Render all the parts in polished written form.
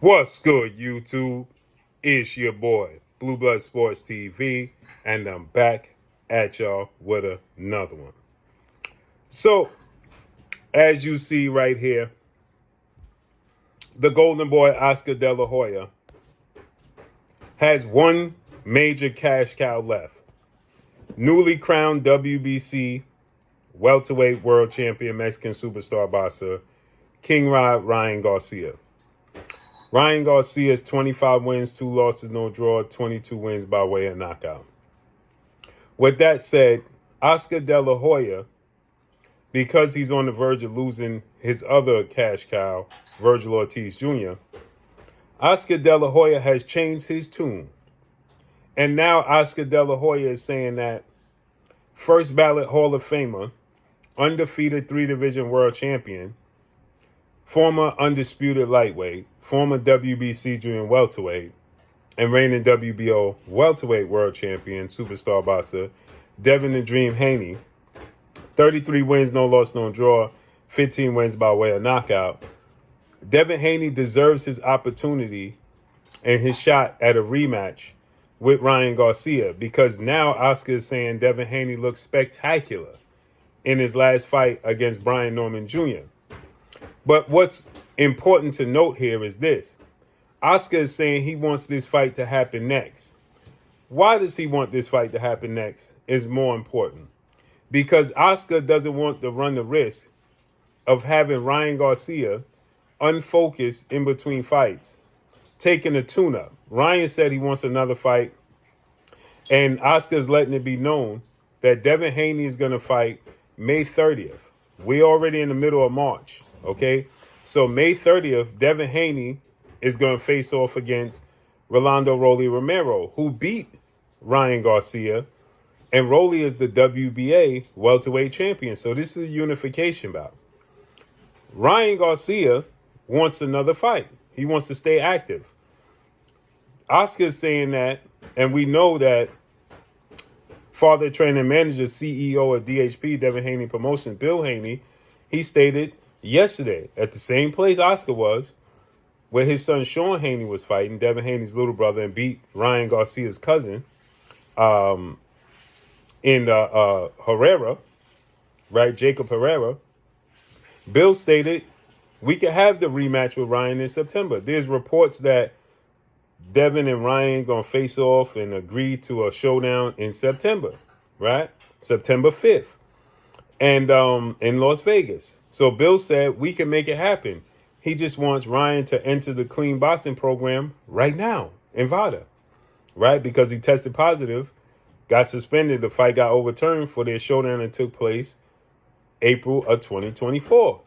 What's good, YouTube? It's your boy, Blue Blood Sports TV, and I'm back at y'all with another one. So, as you see right here, the Golden Boy Oscar De La Hoya has one major cash cow left. Newly crowned WBC welterweight world champion Mexican superstar boxer King Ryan Garcia. Ryan Garcia's 25 wins, 2 losses, no draw, 22 wins by way of knockout. With that said, Oscar De La Hoya, because he's on the verge of losing his other cash cow, Virgil Ortiz Jr., Oscar De La Hoya has changed his tune. And now Oscar De La Hoya is saying that first ballot Hall of Famer, undefeated 3-division world champion, former undisputed lightweight, former WBC junior welterweight, and reigning WBO welterweight world champion, superstar boxer, Devin the Dream Haney, 33 wins, no loss, no draw, 15 wins by way of knockout. Devin Haney deserves his opportunity and his shot at a rematch with Ryan Garcia, because now Oscar is saying Devin Haney looks spectacular in his last fight against Brian Norman Jr. But what's important to note here is this. Oscar is saying he wants this fight to happen next. Why does he want this fight to happen next is more important. Because Oscar doesn't want to run the risk of having Ryan Garcia unfocused in between fights, taking a tune-up. Ryan said he wants another fight, and Oscar's letting it be known that Devin Haney is going to fight May 30th. We're already in the middle of March, okay? So May 30th, Devin Haney is going to face off against Rolando Rolly Romero, who beat Ryan Garcia, and Rolly is the WBA welterweight champion. So this is a unification bout. Ryan Garcia wants another fight. He wants to stay active. Oscar's saying that, and we know that father, trainer, manager, CEO of DHP, Devin Haney Promotions, Bill Haney, he stated yesterday at the same place Oscar was, where his son Sean Haney was fighting, Devin Haney's little brother, and beat Ryan Garcia's cousin in Herrera, right? Jacob Herrera. Bill stated we could have the rematch with Ryan in September. There's reports that Devin and Ryan going to face off and agree to a showdown in September, right? September 5th. And in Las Vegas. So Bill said we can make it happen. He just wants Ryan to enter the clean boxing program right now in VADA, right? Because he tested positive, got suspended. The fight got overturned for their showdown that took place April of 2024.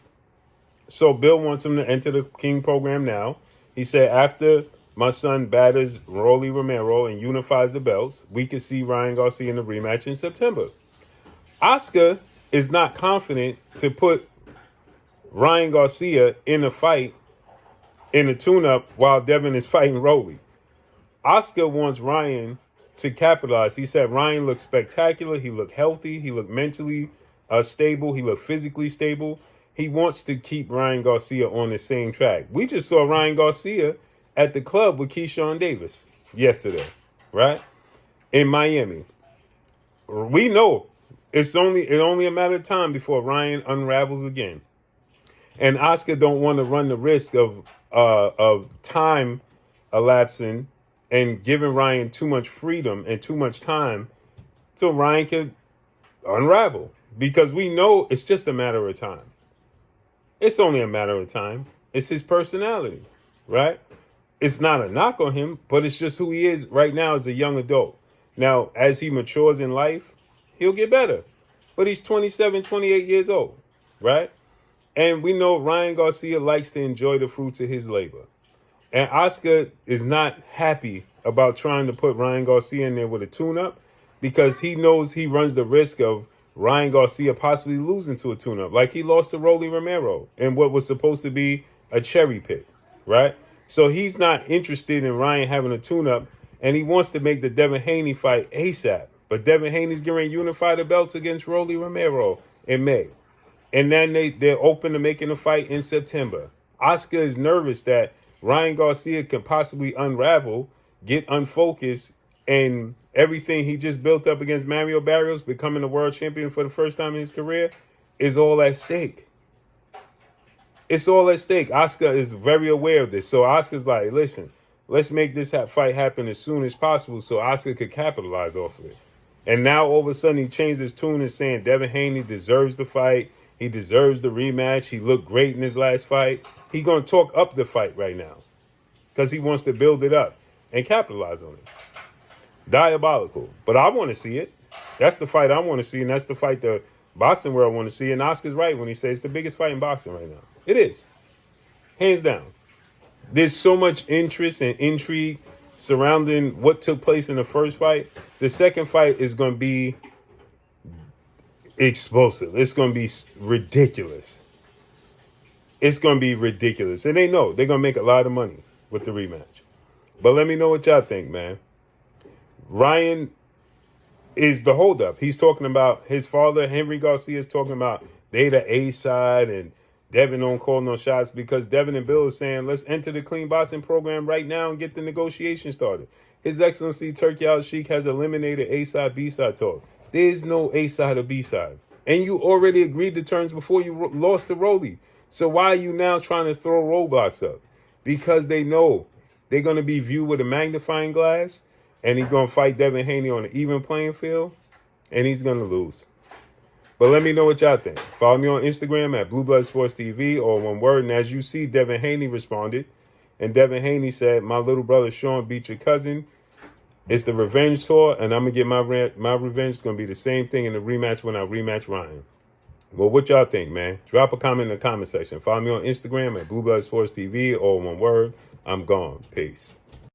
So Bill wants him to enter the King program now. He said after my son batters Rolly Romero and unifies the belts, we could see Ryan Garcia in the rematch in September. Oscar is not confident to put Ryan Garcia in a fight, in a tune-up, while Devin is fighting Rolly. Oscar wants Ryan to capitalize. He said Ryan looked spectacular. He looked healthy. He looked mentally stable. He looked physically stable. He wants to keep Ryan Garcia on the same track. We just saw Ryan Garcia at the club with Keyshawn Davis yesterday, right? In Miami. We know it's only a matter of time before Ryan unravels again. And Oscar don't want to run the risk of time elapsing and giving Ryan too much freedom and too much time so Ryan could unravel. Because we know it's just a matter of time. It's only a matter of time. It's his personality, right? It's not a knock on him, but it's just who he is right now as a young adult. Now, as he matures in life, he'll get better. But he's 27, 28 years old, right? And we know Ryan Garcia likes to enjoy the fruits of his labor. And Oscar is not happy about trying to put Ryan Garcia in there with a tune-up, because he knows he runs the risk of Ryan Garcia possibly losing to a tune-up, like he lost to Rolly Romero in what was supposed to be a cherry pick, right? So he's not interested in Ryan having a tune-up, and he wants to make the Devin Haney fight ASAP. But Devin Haney's going to unify the belts against Rolly Romero in May. And then they're open to making a fight in September. Oscar is nervous that Ryan Garcia can possibly unravel, get unfocused, and everything he just built up against Mario Barrios, becoming a world champion for the first time in his career, is all at stake. It's all at stake. Oscar is very aware of this. So Oscar's like, listen, let's make this fight happen as soon as possible so Oscar could capitalize off of it. And now all of a sudden he changed his tune and saying Devin Haney deserves the fight. He deserves the rematch. He looked great in his last fight. He's going to talk up the fight right now because he wants to build it up and capitalize on it. Diabolical. But I want to see it. That's the fight I want to see, and that's the fight the boxing world want to see. And Oscar's right when he says it's the biggest fight in boxing right now. It is. Hands down. There's so much interest and intrigue surrounding what took place in the first fight. The second fight is going to be explosive. It's going to be ridiculous. It's going to be ridiculous. And they know they're going to make a lot of money with the rematch. But let me know what y'all think, man. Ryan is the holdup. He's talking about his father, Henry Garcia, is talking about they the A side and Devin don't call no shots because Devin and Bill are saying, let's enter the clean boxing program right now and get the negotiation started. His Excellency Turkey Al-Sheikh has eliminated A-side, B-side talk. There's no A-side or B-side. And you already agreed to terms before you lost to Rolly. So why are you now trying to throw roadblocks up? Because they know they're going to be viewed with a magnifying glass, and he's going to fight Devin Haney on an even playing field, and he's going to lose. But let me know what y'all think. Follow me on Instagram at Blue Blood Sports TV, or one word. And as you see, Devin Haney responded. And Devin Haney said, my little brother Sean beat your cousin. It's the revenge tour, and I'm going to get my revenge. It's going to be the same thing in the rematch when I rematch Ryan. Well, what y'all think, man? Drop a comment in the comment section. Follow me on Instagram at Blue Blood Sports TV, or one word. I'm gone. Peace.